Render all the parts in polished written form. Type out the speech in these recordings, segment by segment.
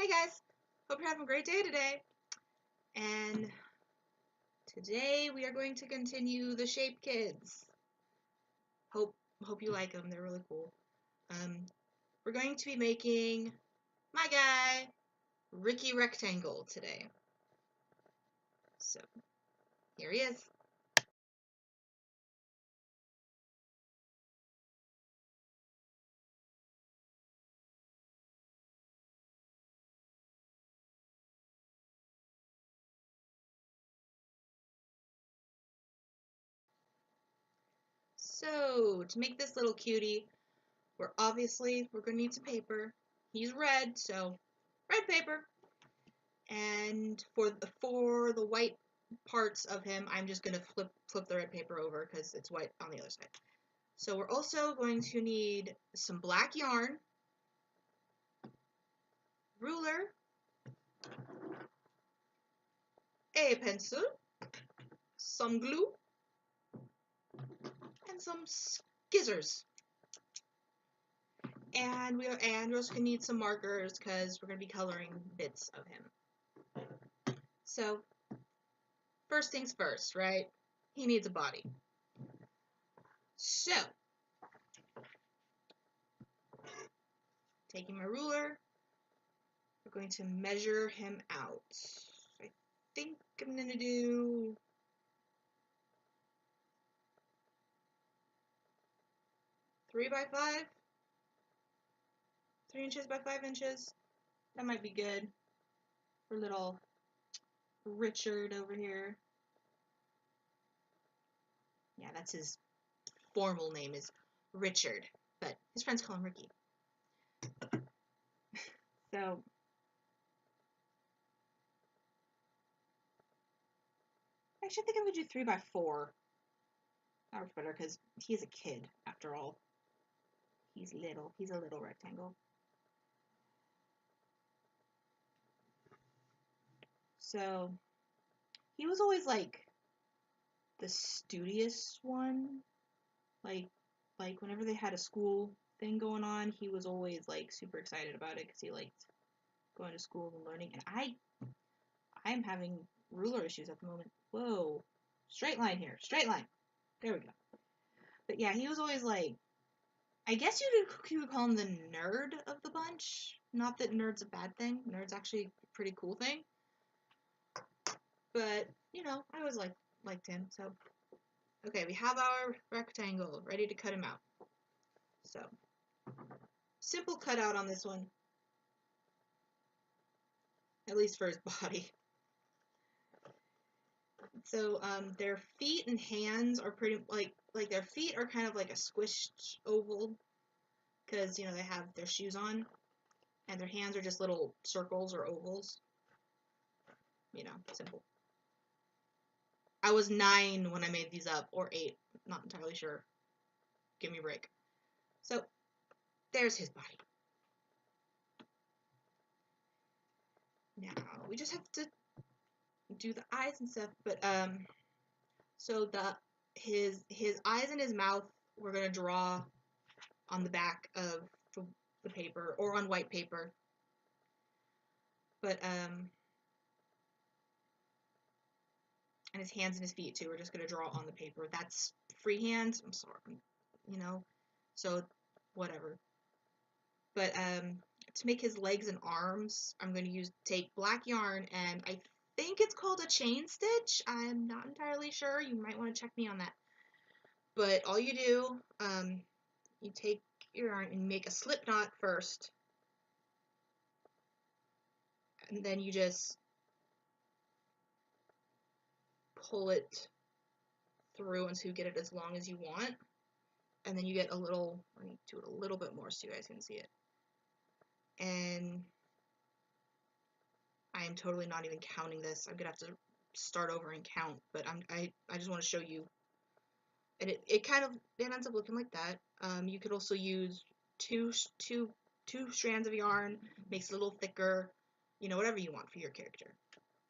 Hey guys, hope you're having a great day today. And today we are going to continue the Shape Kids. Hope you like them. They're really cool. We're going to be making my guy Ricky Rectangle today. So here he is. So to make this little cutie, we're going to need some paper. He's red, so red paper. And for the white parts of him, I'm just gonna flip the red paper over because it's white on the other side. So we're also going to need some black yarn, ruler, a pencil, some glue, and some scissors. And we're also gonna need some markers because we're gonna be coloring bits of him. So first things first, right? He needs a body. So taking my ruler, we're going to measure him out. I think I'm gonna do 3 by 5, 3 inches by 5 inches. That might be good for little Richard over here. Yeah, that's his formal name is Richard, but his friends call him Ricky. So actually, I think I'm gonna do 3 by 4. That works better because he's a kid after all. He's little. He's a little rectangle. So he was always like the studious one. Like whenever they had a school thing going on, he was always like super excited about it because he liked going to school and learning. And I'm having ruler issues at the moment. Whoa. Straight line here. Straight line. There we go. But yeah, he was always like, I guess you could call him the nerd of the bunch. Not that nerd's a bad thing. Nerd's actually a pretty cool thing. But, you know, I always liked him. So, okay, we have our rectangle ready to cut him out. So, simple cutout on this one. At least for his body. So their feet and hands are pretty like their feet are kind of like a squished oval because you know they have their shoes on, and their hands are just little circles or ovals. You know, simple. I was 9 when I made these up, or 8, not entirely sure. Give me a break. So there's his body. Now we just have to do the eyes and stuff, but so his eyes and his mouth we're gonna draw on the back of the paper or on white paper. But and his hands and his feet too. We're just gonna draw on the paper. That's freehand. I'm sorry, you know. So whatever. But to make his legs and arms, I'm gonna take black yarn, and I think it's called a chain stitch. I'm not entirely sure. You might want to check me on that. But all you do, you take your yarn and make a slip knot first, and then you just pull it through until you get it as long as you want, and then you get a little, let me do it a little bit more so you guys can see it. And I am totally not even counting this. I'm gonna have to start over and count, but I just want to show you. And it ends up looking like that. You could also use two strands of yarn, makes it a little thicker, you know, whatever you want for your character.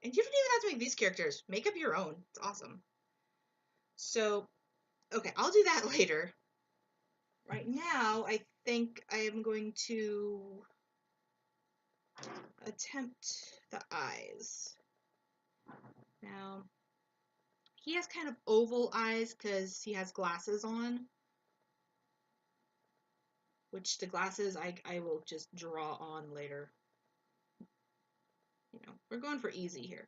And you don't even have to make these characters. Make up your own. It's awesome. So, okay, I'll do that later. Right now, I think I am going to attempt the eyes. Now, he has kind of oval eyes because he has glasses on, which the glasses I will just draw on later. You know, we're going for easy here.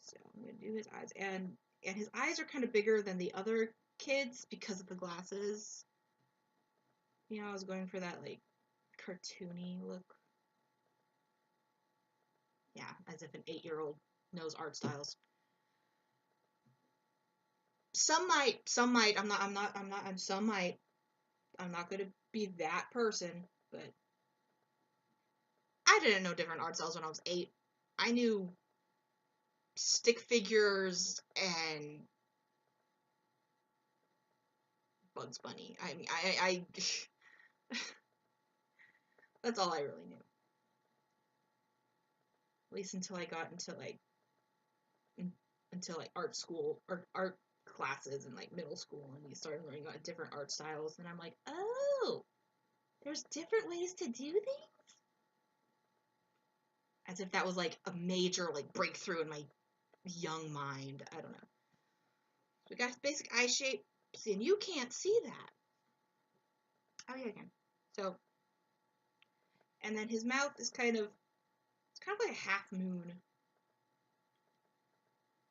So I'm gonna do his eyes, and his eyes are kind of bigger than the other kids because of the glasses. You know, I was going for that like cartoony look. Yeah, as if an 8-year-old knows art styles. Some might. Some might. Some might. I'm not gonna be that person, but I didn't know different art styles when I was 8. I knew stick figures and Bugs Bunny. I mean, I that's all I really knew. At least until I got into like art school or art classes in like middle school, and we started learning about different art styles, and I'm like, oh, there's different ways to do things? As if that was like a major like breakthrough in my young mind. I don't know. We got basic eye shape, and you can't see that. Oh yeah, again. So, and then his mouth is kind of like a half moon.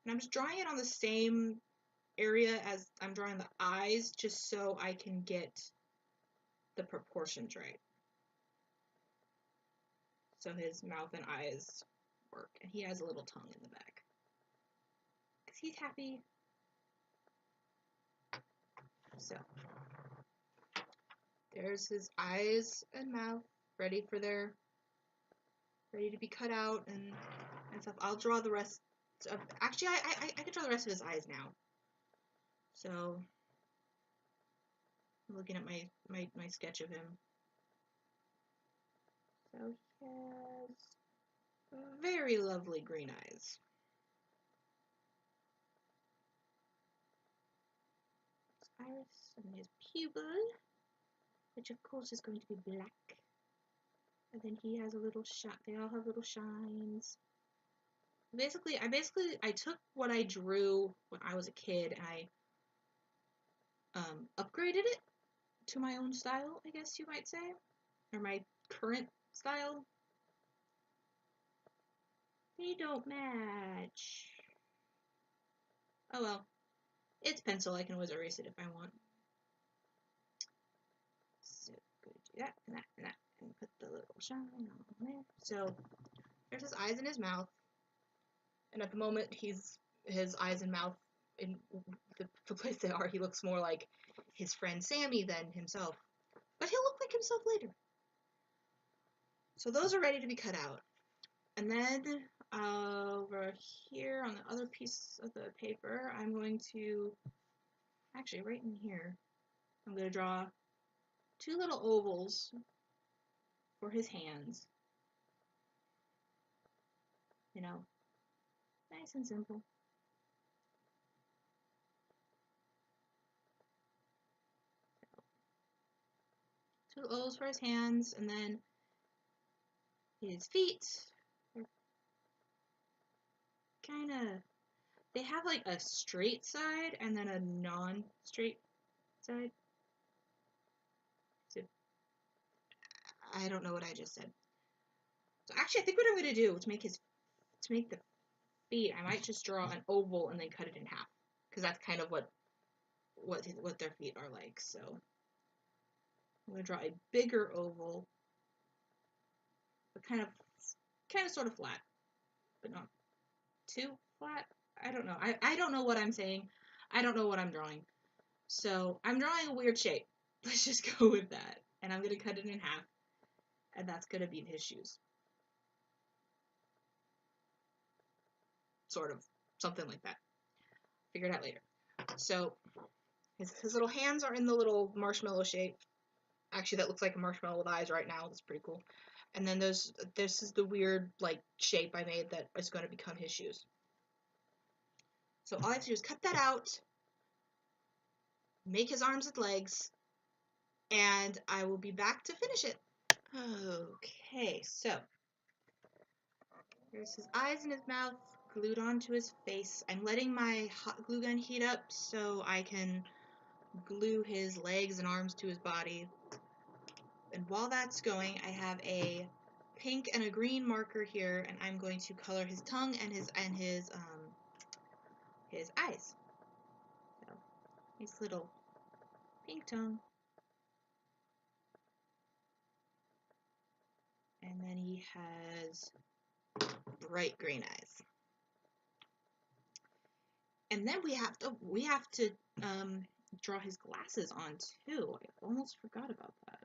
And I'm just drawing it on the same area as I'm drawing the eyes, just so I can get the proportions right. So his mouth and eyes work. And he has a little tongue in the back. Because he's happy. So, there's his eyes and mouth ready to be cut out and stuff. I'll draw the rest of, actually, I can draw the rest of his eyes now. So, I'm looking at my sketch of him. So he has very lovely green eyes. His iris and his pupil, which of course is going to be black. And then he has a little shine. They all have little shines. Basically, I took what I drew when I was a kid and I upgraded it to my own style, I guess you might say, or my current style. They don't match. Oh well, it's pencil. I can always erase it if I want. So go do that and that and that, and put the little shine on there. So there's his eyes and his mouth, and at the moment his eyes and mouth in the place they are, he looks more like his friend Sammy than himself. But he'll look like himself later. So those are ready to be cut out. And then over here on the other piece of the paper, I'm going to, actually right in here, I'm going to draw 2 little ovals for his hands. You know, nice and simple. Two O's for his hands, and then his feet. Kind of, they have like a straight side and then a non-straight side. So, I don't know what I just said. So actually, I think what I'm going to do to make the feet, I might just draw an oval and then cut it in half, because that's kind of what their feet are like. So I'm going to draw a bigger oval, but kind of sort of flat, but not too flat. I don't know. I don't know what I'm saying. I don't know what I'm drawing. So I'm drawing a weird shape. Let's just go with that. And I'm going to cut it in half. And that's going to be his shoes. Sort of. Something like that. Figure it out later. So his little hands are in the little marshmallow shape. Actually, that looks like a marshmallow with eyes right now. That's pretty cool. And then this is the weird like shape I made that is going to become his shoes. So all I have to do is cut that out, make his arms and legs, and I will be back to finish it. Okay, so there's his eyes and his mouth glued onto his face. I'm letting my hot glue gun heat up so I can glue his legs and arms to his body. And while that's going, I have a pink and a green marker here, and I'm going to color his tongue and his eyes. So, nice little pink tongue. And then he has bright green eyes. And then we have to draw his glasses on too. I almost forgot about that.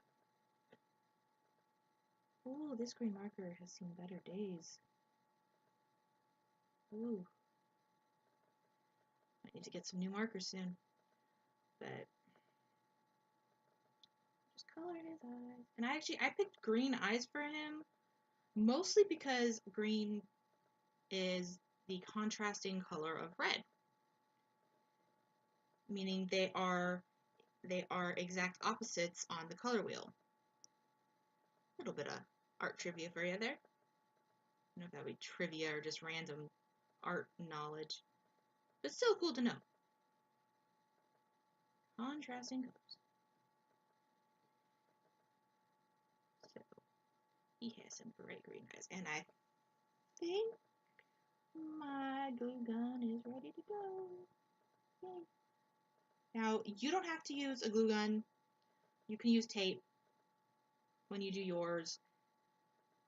Oh, this green marker has seen better days. Ooh. I need to get some new markers soon. But just color his eyes. And I picked green eyes for him mostly because green is the contrasting color of red. Meaning they are exact opposites on the color wheel. A little bit of art trivia for you there. I don't know if that would be trivia or just random art knowledge. But still cool to know. Contrasting colors. So he has some bright green eyes. And I think my glue gun is ready to go. Yay. Now, you don't have to use a glue gun. You can use tape when you do yours.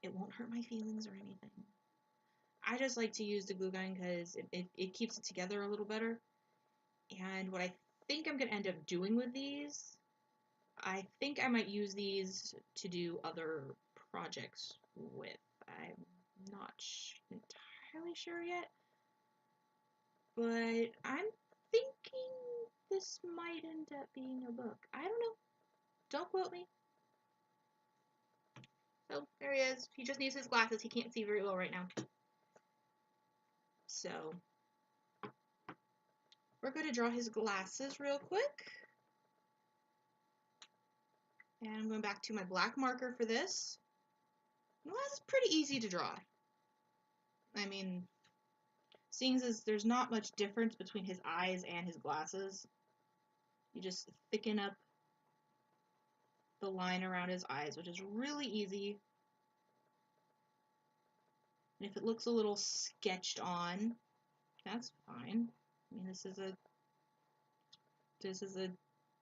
It won't hurt my feelings or anything. I just like to use the glue gun because it keeps it together a little better. And what I think I'm going to end up doing with these, I think I might use these to do other projects with. I'm not entirely sure yet, but I'm thinking this might end up being a book. I don't know. Don't quote me. So there he is. He just needs his glasses. He can't see very well right now. So we're going to draw his glasses real quick. And I'm going back to my black marker for this. Well, that's pretty easy to draw. I mean, seeing as there's not much difference between his eyes and his glasses, you just thicken up the line around his eyes, which is really easy. And if it looks a little sketched on, that's fine. I mean, this is a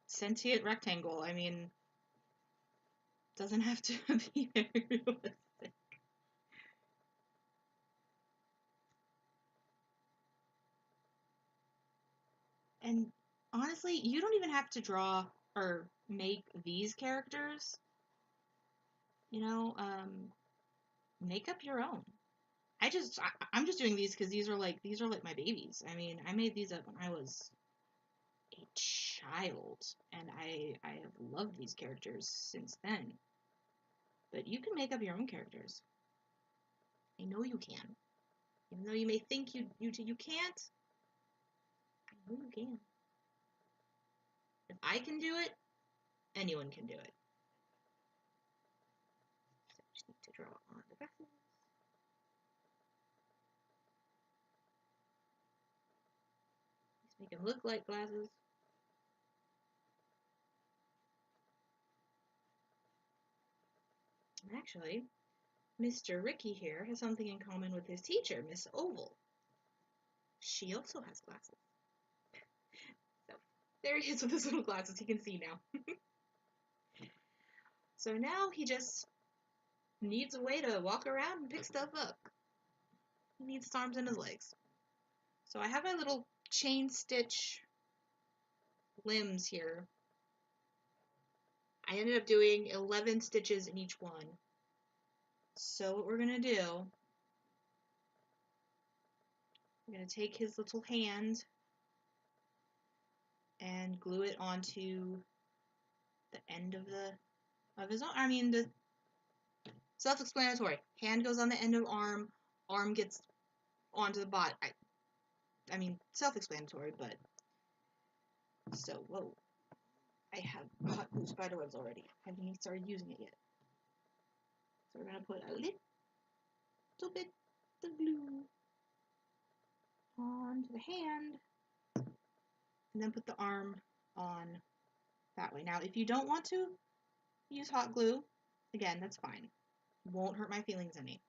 sentient rectangle. I mean, it doesn't have to be very realistic. And honestly, you don't even have to draw or make these characters. You know, make up your own. I'm just doing these because these are like my babies. I mean, I made these up when I was a child, and I have loved these characters since then. But you can make up your own characters. I know you can. Even though you may think you can't, I know you can. If I can do it, anyone can do it. So I just need to draw on the glasses. Just make them look like glasses. Actually, Mr. Ricky here has something in common with his teacher, Miss Oval. She also has glasses. So there he is with his little glasses. He can see now. So now he just needs a way to walk around and pick stuff up. He needs his arms and his legs. So I have my little chain stitch limbs here. I ended up doing 11 stitches in each one. So what we're going to do, we're going to take his little hand and glue it onto the end of his arm. I mean, the self-explanatory. Hand goes on the end of arm gets onto the body. I mean, self-explanatory, but so, whoa. I have hot glue spiderwebs already. I haven't even started using it yet. So we're going to put a little bit of glue onto the hand, and then put the arm on that way. Now, if you don't want to use hot glue, again, that's fine. Won't hurt my feelings any.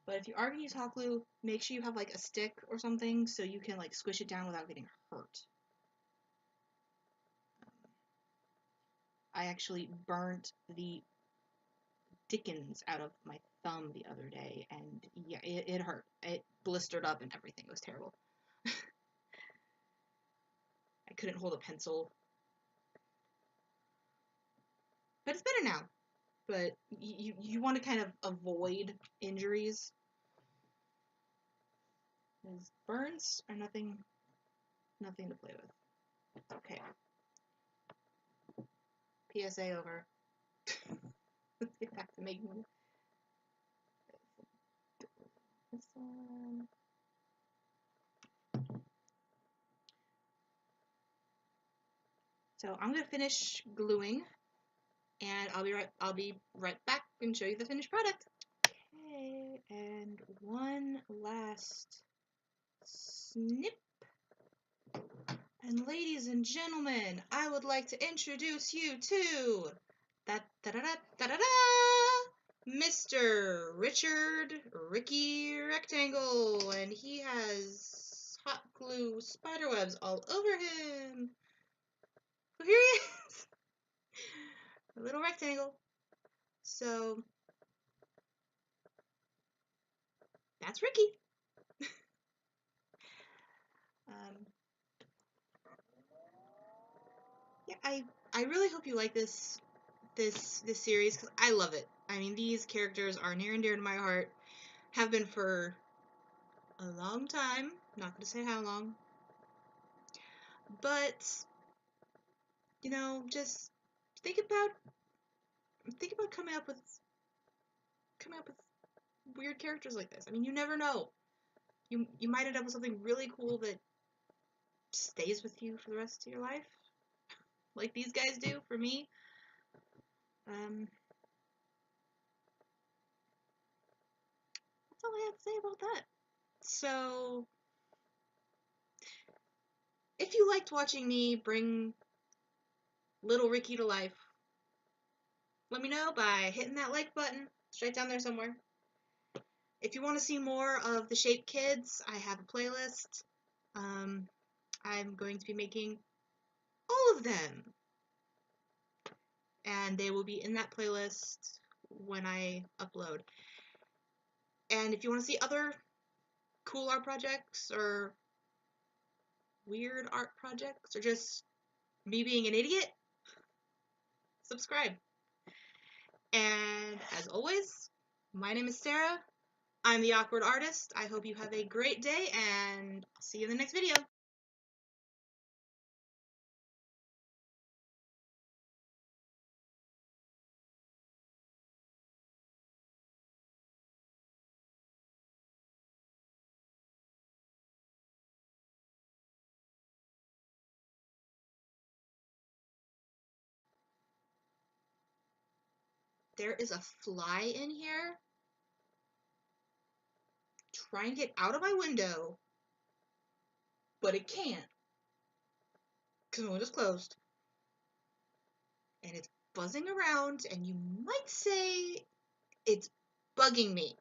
But if you are going to use hot glue, make sure you have like a stick or something so you can like squish it down without getting hurt. I actually burnt the dickens out of my thumb the other day, and yeah, it hurt. It blistered up and everything. It was terrible. I couldn't hold a pencil. But it's better now. But you want to kind of avoid injuries. Because burns are nothing to play with. Okay. PSA over. Let's get back to making this one. So I'm gonna finish gluing, and I'll be right back and show you the finished product. Okay, and one last snip. And ladies and gentlemen, I would like to introduce you to Mr. Richard Ricky Rectangle, and he has hot glue spiderwebs all over him. So here he is, a little rectangle. So that's Ricky. Yeah, I really hope you like this series because I love it. I mean, these characters are near and dear to my heart. Have been for a long time. Not going to say how long. But you know, just think about coming up with weird characters like this. I mean, you never know. You might end up with something really cool that stays with you for the rest of your life, like these guys do for me. That's all I have to say about that. So, if you liked watching me bring little Ricky to life, let me know by hitting that like button. It's right down there somewhere. If you want to see more of the Shape Kids, I have a playlist. I'm going to be making all of them, and they will be in that playlist when I upload. And if you want to see other cool art projects or weird art projects or just me being an idiot, subscribe. And as always, my name is Sarah. I'm the Awkward Artist. I hope you have a great day, and I'll see you in the next video. There is a fly in here trying to get out of my window, but it can't because the window's closed. And it's buzzing around, and you might say it's bugging me.